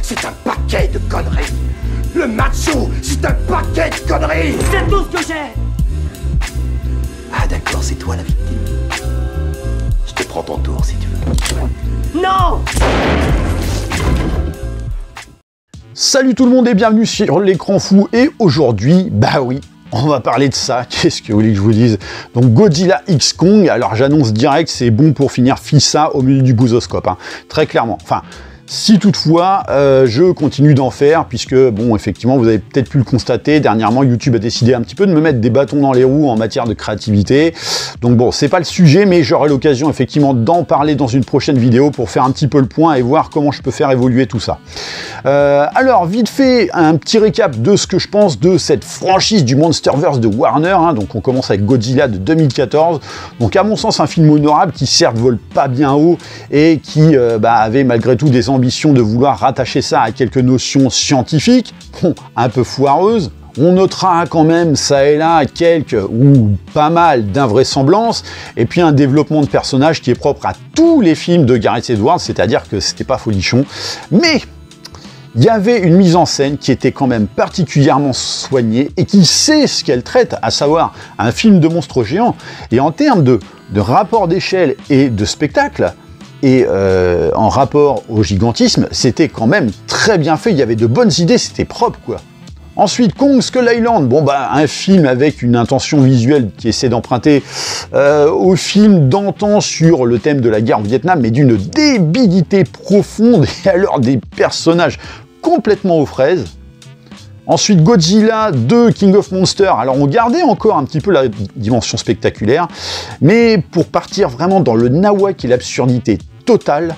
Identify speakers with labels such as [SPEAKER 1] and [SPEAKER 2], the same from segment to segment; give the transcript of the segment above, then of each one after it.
[SPEAKER 1] c'est un paquet de conneries. Le macho, c'est un paquet de conneries.
[SPEAKER 2] C'est tout ce que j'ai.
[SPEAKER 1] Ah d'accord, c'est toi la victime. Je te prends ton tour si tu veux.
[SPEAKER 2] Non.
[SPEAKER 3] Salut tout le monde et bienvenue sur l'écran fou. Et aujourd'hui, bah oui, on va parler de ça. Qu'est-ce que vous voulez que je vous dise? Donc Godzilla X Kong, alors j'annonce direct, c'est bon pour finir Fissa au milieu du bousoscope, hein. Très clairement. Enfin, si toutefois, je continue d'en faire, puisque, bon, effectivement, vous avez peut-être pu le constater, dernièrement, YouTube a décidé un petit peu de me mettre des bâtons dans les roues en matière de créativité. Donc bon, c'est pas le sujet, mais j'aurai l'occasion, effectivement, d'en parler dans une prochaine vidéo pour faire un petit peu le point et voir comment je peux faire évoluer tout ça. Alors, vite fait, un petit récap de ce que je pense de cette franchise du Monsterverse de Warner, hein. Donc on commence avec Godzilla de 2014. Donc à mon sens, un film honorable qui certes vole pas bien haut et qui avait malgré tout des ambition de vouloir rattacher ça à quelques notions scientifiques, bon, un peu foireuses. On notera quand même ça et là quelques ou pas mal d'invraisemblances, et puis un développement de personnages qui est propre à tous les films de Gareth Edwards, c'est-à-dire que c'était pas folichon, mais il y avait une mise en scène qui était quand même particulièrement soignée et qui sait ce qu'elle traite, à savoir un film de monstres géants, et en termes de rapport d'échelle et de spectacle, et en rapport au gigantisme, c'était quand même très bien fait, il y avait de bonnes idées, c'était propre quoi. Ensuite, Kong Skull Island, bon bah un film avec une intention visuelle qui essaie d'emprunter au film d'antan sur le thème de la guerre au Vietnam, mais d'une débilité profonde, et alors des personnages complètement aux fraises. Ensuite, Godzilla 2 King of Monsters. Alors, on gardait encore un petit peu la dimension spectaculaire, mais pour partir vraiment dans le nawak et l'absurdité totale.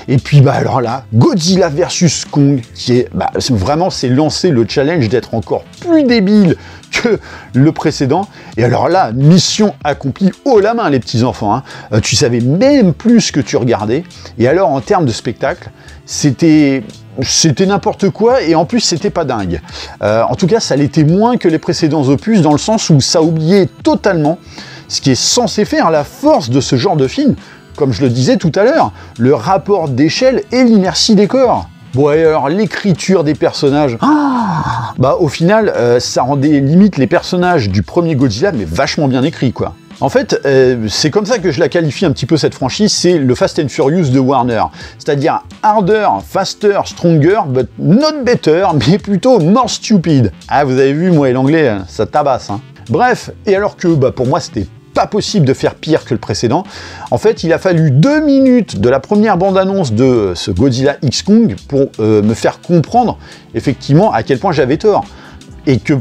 [SPEAKER 3] Et puis, alors là, Godzilla versus Kong, qui est vraiment, c'est lancer le challenge d'être encore plus débile que le précédent. Et alors là, mission accomplie haut la main, les petits enfants, hein. Tu savais même plus ce que tu regardais. Et alors, en termes de spectacle, c'était n'importe quoi, et en plus c'était pas dingue. En tout cas, ça l'était moins que les précédents opus, dans le sens où ça oubliait totalement ce qui est censé faire la force de ce genre de film, comme je le disais tout à l'heure, le rapport d'échelle et l'inertie des corps. Bon, et alors l'écriture des personnages, au final, ça rendait limite les personnages du premier Godzilla, mais vachement bien écrits, quoi. En fait, c'est comme ça que je la qualifie un petit peu cette franchise, c'est le Fast and Furious de Warner. C'est-à-dire harder, faster, stronger, but not better, mais plutôt more stupid. Ah, vous avez vu, moi et l'anglais, ça tabasse, hein. Bref, et alors que pour moi c'était pas possible de faire pire que le précédent, en fait il a fallu 2 minutes de la première bande-annonce de ce Godzilla X Kong pour me faire comprendre effectivement à quel point j'avais tort. Et que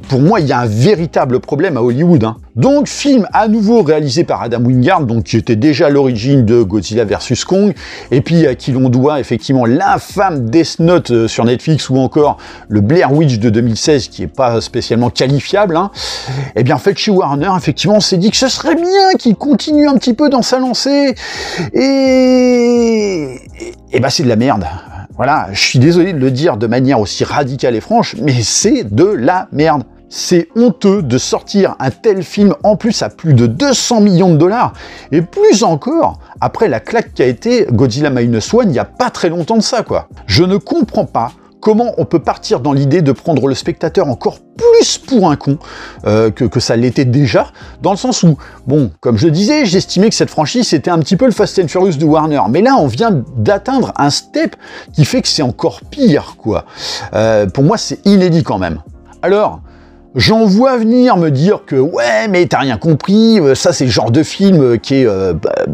[SPEAKER 3] pour moi, il y a un véritable problème à Hollywood, hein. Donc, film à nouveau réalisé par Adam Wingard, donc qui était déjà à l'origine de Godzilla vs Kong, et puis à qui l'on doit effectivement l'infâme Death Note sur Netflix, ou encore le Blair Witch de 2016, qui est pas spécialement qualifiable, hein. Et bien, en fait, chez Warner, effectivement, on s'est dit que ce serait bien qu'il continue un petit peu dans sa lancée, et c'est de la merde. Voilà, je suis désolé de le dire de manière aussi radicale et franche, mais c'est de la merde. C'est honteux de sortir un tel film, en plus à plus de 200 millions de dollars, et plus encore, après la claque qu'a été Godzilla Minus One il n'y a pas très longtemps de ça, quoi. Je ne comprends pas comment on peut partir dans l'idée de prendre le spectateur encore plus pour un con que ça l'était déjà, dans le sens où, bon, comme je le disais, j'estimais que cette franchise c'était un petit peu le Fast and Furious de Warner, mais là on vient d'atteindre un step qui fait que c'est encore pire, quoi. Pour moi c'est inédit quand même. Alors, j'en vois venir me dire que ouais, mais t'as rien compris, ça c'est le genre de film qui est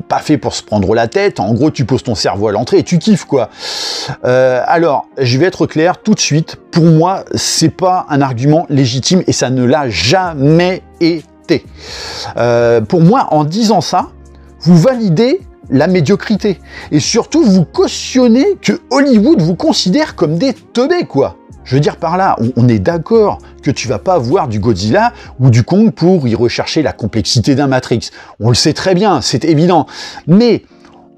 [SPEAKER 3] pas fait pour se prendre la tête, en gros tu poses ton cerveau à l'entrée et tu kiffes, quoi. Alors, je vais être clair tout de suite, pour moi c'est pas un argument légitime et ça ne l'a jamais été. Pour moi, en disant ça, vous validez la médiocrité, et surtout vous cautionnez que Hollywood vous considère comme des teubés, quoi. Je veux dire par là, on est d'accord que tu vas pas voir du Godzilla ou du Kong pour y rechercher la complexité d'un Matrix. On le sait très bien, c'est évident. Mais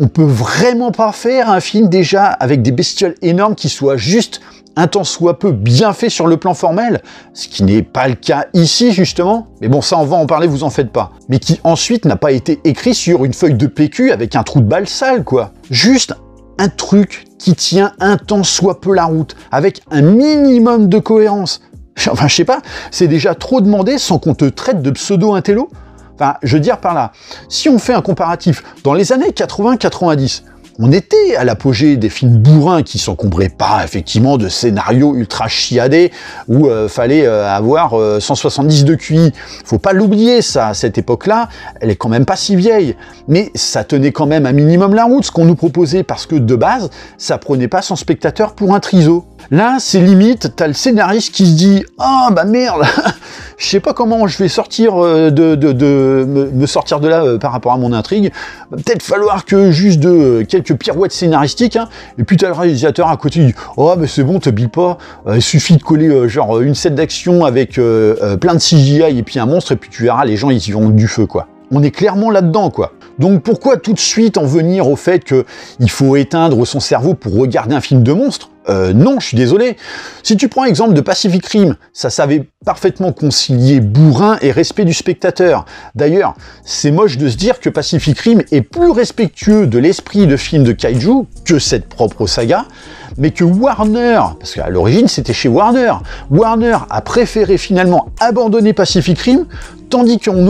[SPEAKER 3] on peut vraiment pas faire un film déjà avec des bestioles énormes qui soient juste un tant soit peu bien fait sur le plan formel, ce qui n'est pas le cas ici justement, mais bon ça on va en parler, vous en faites pas, mais qui ensuite n'a pas été écrit sur une feuille de PQ avec un trou de balle sale, quoi. Juste un truc qui tient un tant soit peu la route, avec un minimum de cohérence. Enfin, je sais pas, c'est déjà trop demandé sans qu'on te traite de pseudo-intello. Enfin, je veux dire par là, si on fait un comparatif, dans les années 80-90, on était à l'apogée des films bourrins qui s'encombraient pas, effectivement, de scénarios ultra chiadés où fallait avoir 170 de QI. Faut pas l'oublier, ça, à cette époque-là, elle est quand même pas si vieille. Mais ça tenait quand même un minimum la route, ce qu'on nous proposait, parce que, de base, ça prenait pas son spectateur pour un triso. Là, c'est limite, t'as le scénariste qui se dit « Ah, bah merde, je sais pas comment je vais sortir me sortir de là par rapport à mon intrigue. Va peut-être falloir que juste quelques pirouettes scénaristiques, hein. » Et puis t'as le réalisateur à côté qui dit « Oh, mais c'est bon, t'oublies pas, il suffit de coller genre une scène d'action avec plein de CGI et puis un monstre, et puis tu verras, les gens, ils y vont du feu, quoi. » On est clairement là-dedans, quoi. Donc pourquoi tout de suite en venir au fait qu'il faut éteindre son cerveau pour regarder un film de monstre? Non, je suis désolé. Si tu prends l'exemple de Pacific Rim, ça savait parfaitement concilier bourrin et respect du spectateur. D'ailleurs, c'est moche de se dire que Pacific Rim est plus respectueux de l'esprit de film de kaiju que cette propre saga, mais que Warner, parce qu'à l'origine c'était chez Warner, Warner a préféré finalement abandonner Pacific Rim, tandis qu'on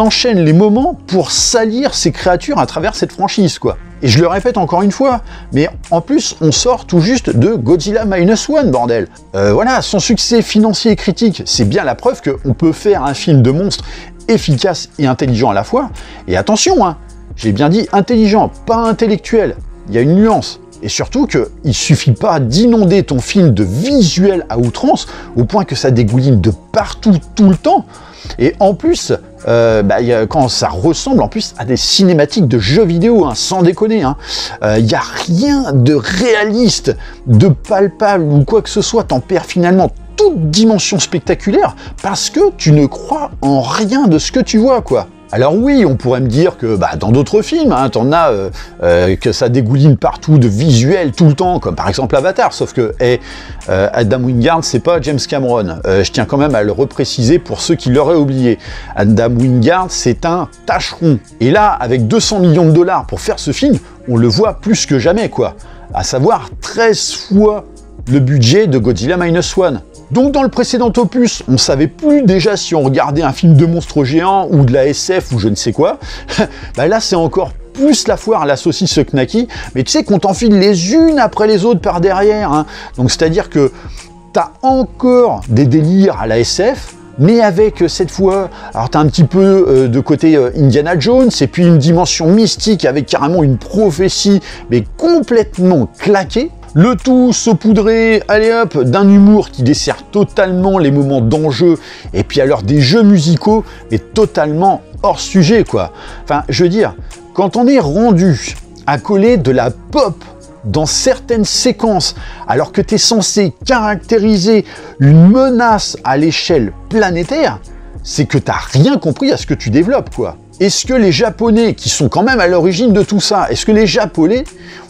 [SPEAKER 3] enchaîne les moments pour salir ces créatures à travers cette franchise, quoi. Et je le répète encore une fois, mais en plus, on sort tout juste de Godzilla Minus One, bordel. Voilà, son succès financier et critique, c'est bien la preuve qu'on peut faire un film de monstre efficace et intelligent à la fois. Et attention, hein, j'ai bien dit intelligent, pas intellectuel. Il y a une nuance. Et surtout qu'il suffit pas d'inonder ton film de visuel à outrance, au point que ça dégouline de partout, tout le temps. Et en plus, quand ça ressemble en plus à des cinématiques de jeux vidéo, hein, sans déconner, hein, y a rien de réaliste, de palpable ou quoi que ce soit, t'en perds finalement toute dimension spectaculaire parce que tu ne crois en rien de ce que tu vois, quoi. Alors oui, on pourrait me dire que dans d'autres films, hein, t'en as que ça dégouline partout de visuels tout le temps, comme par exemple Avatar, sauf que Adam Wingard, c'est pas James Cameron. Je tiens quand même à le repréciser pour ceux qui l'auraient oublié. Adam Wingard, c'est un tâcheron. Et là, avec 200 millions de dollars pour faire ce film, on le voit plus que jamais, quoi. À savoir 13 fois le budget de Godzilla Minus One. Donc dans le précédent opus, on savait plus déjà si on regardait un film de monstres géants ou de la SF ou je ne sais quoi. Là c'est encore plus la foire à la saucisse knacky, mais tu sais qu'on t'enfile les unes après les autres par derrière, hein. Donc c'est-à-dire que t'as encore des délires à la SF, mais avec cette fois, alors t'as un petit peu de côté Indiana Jones, et puis une dimension mystique avec carrément une prophétie, mais complètement claquée. Le tout saupoudré, allez hop, d'un humour qui dessert totalement les moments d'enjeu, et puis alors des jeux musicaux, mais totalement hors sujet, quoi. Enfin, je veux dire, quand on est rendu à coller de la pop dans certaines séquences, alors que tu es censé caractériser une menace à l'échelle planétaire, c'est que t'as rien compris à ce que tu développes, quoi. Est-ce que les Japonais, qui sont quand même à l'origine de tout ça, est-ce que les Japonais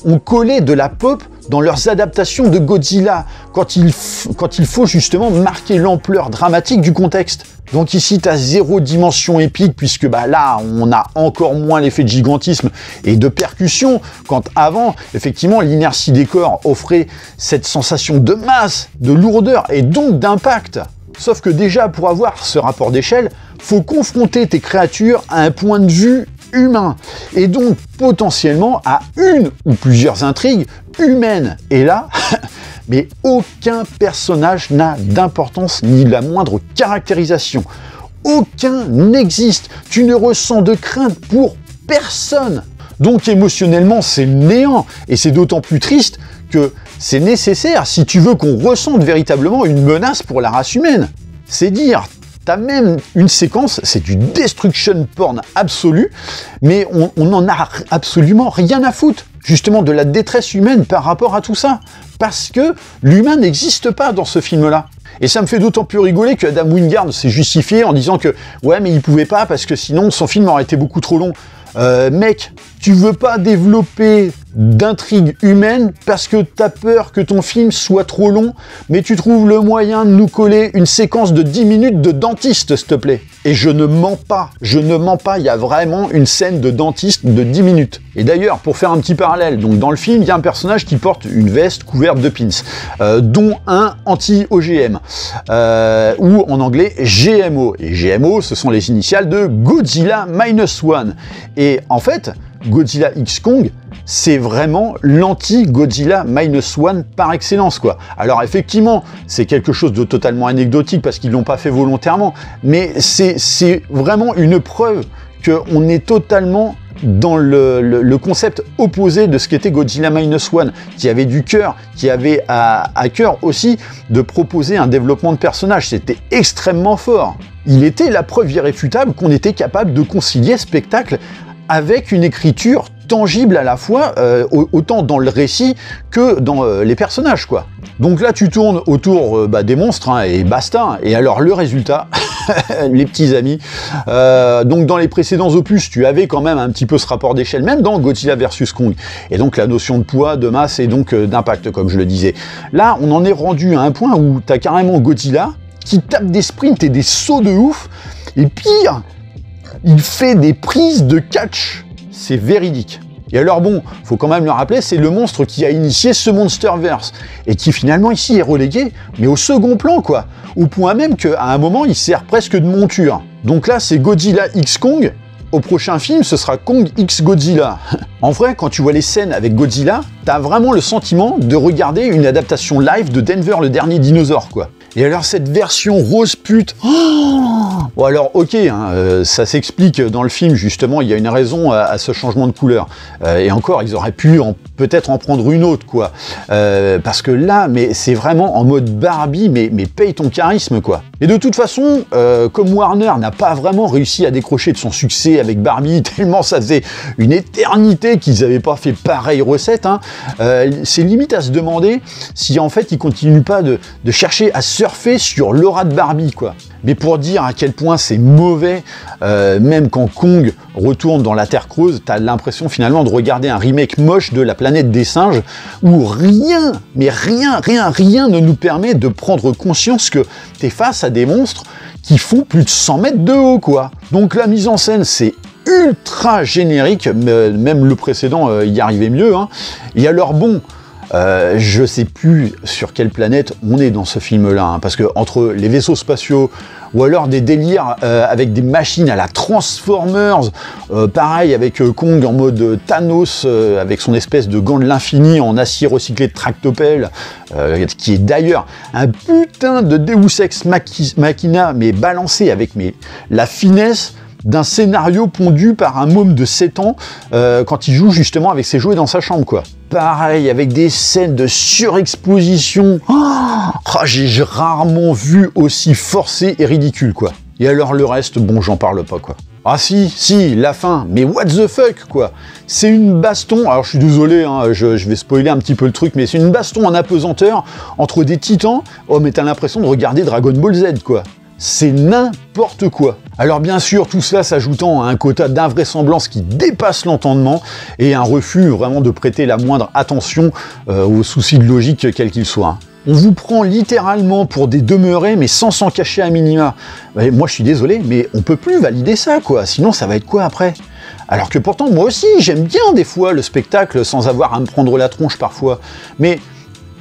[SPEAKER 3] ont collé de la pop dans leurs adaptations de Godzilla, quand il faut justement marquer l'ampleur dramatique du contexte? Donc ici, tu as zéro dimension épique, puisque là, on a encore moins l'effet de gigantisme et de percussion, quand avant, effectivement, l'inertie des corps offrait cette sensation de masse, de lourdeur et donc d'impact. Sauf que déjà, pour avoir ce rapport d'échelle, faut confronter tes créatures à un point de vue humain, et donc potentiellement à une ou plusieurs intrigues humaines. Et là, mais aucun personnage n'a d'importance ni la moindre caractérisation. Aucun n'existe. Tu ne ressens de crainte pour personne. Donc émotionnellement, c'est néant, et c'est d'autant plus triste que c'est nécessaire si tu veux qu'on ressente véritablement une menace pour la race humaine. C'est dire, t'as même une séquence, c'est du destruction porn absolu, mais on n'en a absolument rien à foutre, justement, de la détresse humaine par rapport à tout ça, parce que l'humain n'existe pas dans ce film-là. Et ça me fait d'autant plus rigoler que Adam Wingard s'est justifié en disant que ouais, mais il pouvait pas parce que sinon son film aurait été beaucoup trop long. Mec, Tu veux pas développer d'intrigue humaine parce que t'as peur que ton film soit trop long, mais tu trouves le moyen de nous coller une séquence de 10 minutes de dentiste, s'il te plaît. Et je ne mens pas, il y a vraiment une scène de dentiste de 10 minutes. Et d'ailleurs, pour faire un petit parallèle, donc dans le film, il y a un personnage qui porte une veste couverte de pins, dont un anti-OGM, ou en anglais GMO. Et GMO, ce sont les initiales de Godzilla -1. Et en fait, Godzilla X Kong, c'est vraiment l'anti-Godzilla -1 par excellence, quoi. Alors effectivement, c'est quelque chose de totalement anecdotique parce qu'ils l'ont pas fait volontairement, mais c'est vraiment une preuve qu'on est totalement dans le concept opposé de ce qu'était Godzilla -1, qui avait du cœur, qui avait à cœur aussi de proposer un développement de personnage. C'était extrêmement fort. Il était la preuve irréfutable qu'on était capable de concilier spectacle avec une écriture tangible à la fois, autant dans le récit que dans les personnages, quoi. Donc là, tu tournes autour des monstres, hein, et basta. Et alors, le résultat, les petits amis, donc dans les précédents opus, tu avais quand même un petit peu ce rapport d'échelle, même dans Godzilla vs Kong. Et donc, la notion de poids, de masse et donc d'impact, comme je le disais. Là, on en est rendu à un point où tu as carrément Godzilla qui tape des sprints et des sauts de ouf, et pire, il fait des prises de catch. C'est véridique. Et alors bon, faut quand même le rappeler, c'est le monstre qui a initié ce Monsterverse, et qui finalement ici est relégué, mais au second plan, quoi. Au point même qu'à un moment, il sert presque de monture. Donc là, c'est Godzilla X Kong. Au prochain film, ce sera Kong X Godzilla. En vrai, quand tu vois les scènes avec Godzilla, t'as vraiment le sentiment de regarder une adaptation live de Denver le dernier dinosaure, quoi. Et alors cette version rose pute, bon alors ok, hein, ça s'explique dans le film, justement, il y a une raison à ce changement de couleur. Et encore, ils auraient pu peut-être en prendre une autre, quoi. Parce que là, mais c'est vraiment en mode Barbie, mais paye ton charisme, quoi. Et de toute façon, comme Warner n'a pas vraiment réussi à décrocher de son succès avec Barbie, tellement ça faisait une éternité qu'ils n'avaient pas fait pareille recette, hein, c'est limite à se demander si en fait ils continuent pas de chercher à surfer sur l'aura de Barbie, quoi. Mais pour dire à quel point c'est mauvais, même quand Kong retourne dans la Terre creuse, t'as l'impression finalement de regarder un remake moche de La planète des singes, où rien, mais rien ne nous permet de prendre conscience que t'es face à des monstres qui font plus de 100 mètres de haut, quoi. Donc la mise en scène, c'est ultra générique, même le précédent y arrivait mieux, hein. Et alors bon, je sais plus sur quelle planète on est dans ce film-là, hein, parce que entre les vaisseaux spatiaux ou alors des délires avec des machines à la Transformers, pareil avec Kong en mode Thanos, avec son espèce de gant de l'infini en acier recyclé de tractopelle, qui est d'ailleurs un putain de Deus Ex Machina, mais balancé avec la finesse d'un scénario pondu par un môme de 7 ans quand il joue justement avec ses jouets dans sa chambre, quoi. Pareil, avec des scènes de surexposition. J'ai rarement vu aussi forcé et ridicule, quoi. Et alors le reste, bon, j'en parle pas, quoi. Ah si, la fin, mais what the fuck, quoi. C'est une baston, alors je suis désolé, hein, je vais spoiler un petit peu le truc, mais c'est une baston en apesanteur entre des titans. Oh, mais t'as l'impression de regarder Dragon Ball Z, quoi. C'est n'importe quoi. Alors bien sûr, tout cela s'ajoutant à un quota d'invraisemblance qui dépasse l'entendement et un refus vraiment de prêter la moindre attention aux soucis de logique quels qu'ils soient. On vous prend littéralement pour des demeurés, mais sans s'en cacher à minima. Moi je suis désolé, mais on peut plus valider ça, quoi. Sinon ça va être quoi après? Alors que pourtant, moi aussi, j'aime bien des fois le spectacle sans avoir à me prendre la tronche parfois. Mais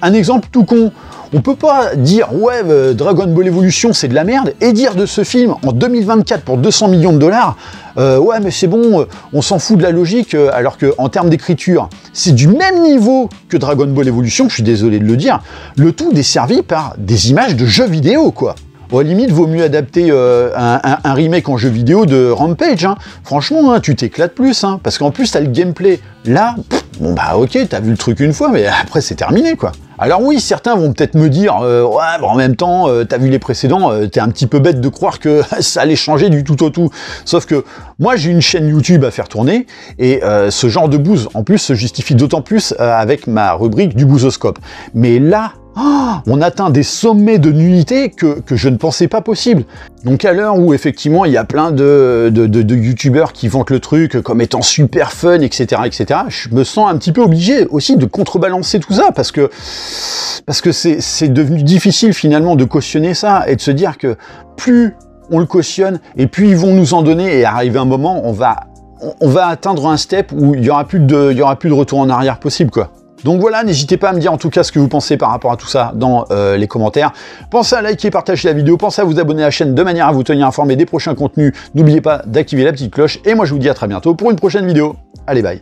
[SPEAKER 3] un exemple tout con, on peut pas dire « Ouais, Dragon Ball Evolution, c'est de la merde » et dire de ce film en 2024 pour 200 millions de dollars « Ouais, mais c'est bon, on s'en fout de la logique », alors qu'en termes d'écriture, c'est du même niveau que Dragon Ball Evolution, je suis désolé de le dire, le tout desservi par des images de jeux vidéo, quoi. Bon, à la limite, vaut mieux adapter un remake en jeu vidéo de Rampage, hein. Franchement, hein, tu t'éclates plus, hein, parce qu'en plus, t'as le gameplay. Là, bon bah ok, t'as vu le truc une fois, mais après, c'est terminé, quoi. Alors oui, certains vont peut-être me dire « Ouais, bah en même temps, t'as vu les précédents, t'es un petit peu bête de croire que ça allait changer du tout au tout. » Sauf que moi, j'ai une chaîne YouTube à faire tourner, et ce genre de bouse, en plus, se justifie d'autant plus avec ma rubrique du bousoscope. Mais là, on atteint des sommets de nullité que je ne pensais pas possible. Donc à l'heure où effectivement il y a plein de youtubeurs qui vantent le truc comme étant super fun, etc., etc., je me sens un petit peu obligé aussi de contrebalancer tout ça parce que c'est devenu difficile finalement de cautionner ça et de se dire que plus on le cautionne et puis ils vont nous en donner et arriver un moment on va atteindre un step où il y aura plus de retour en arrière possible, quoi. Donc voilà, n'hésitez pas à me dire en tout cas ce que vous pensez par rapport à tout ça dans les commentaires. Pensez à liker et partager la vidéo, pensez à vous abonner à la chaîne de manière à vous tenir informé des prochains contenus. N'oubliez pas d'activer la petite cloche et moi je vous dis à très bientôt pour une prochaine vidéo. Allez, bye.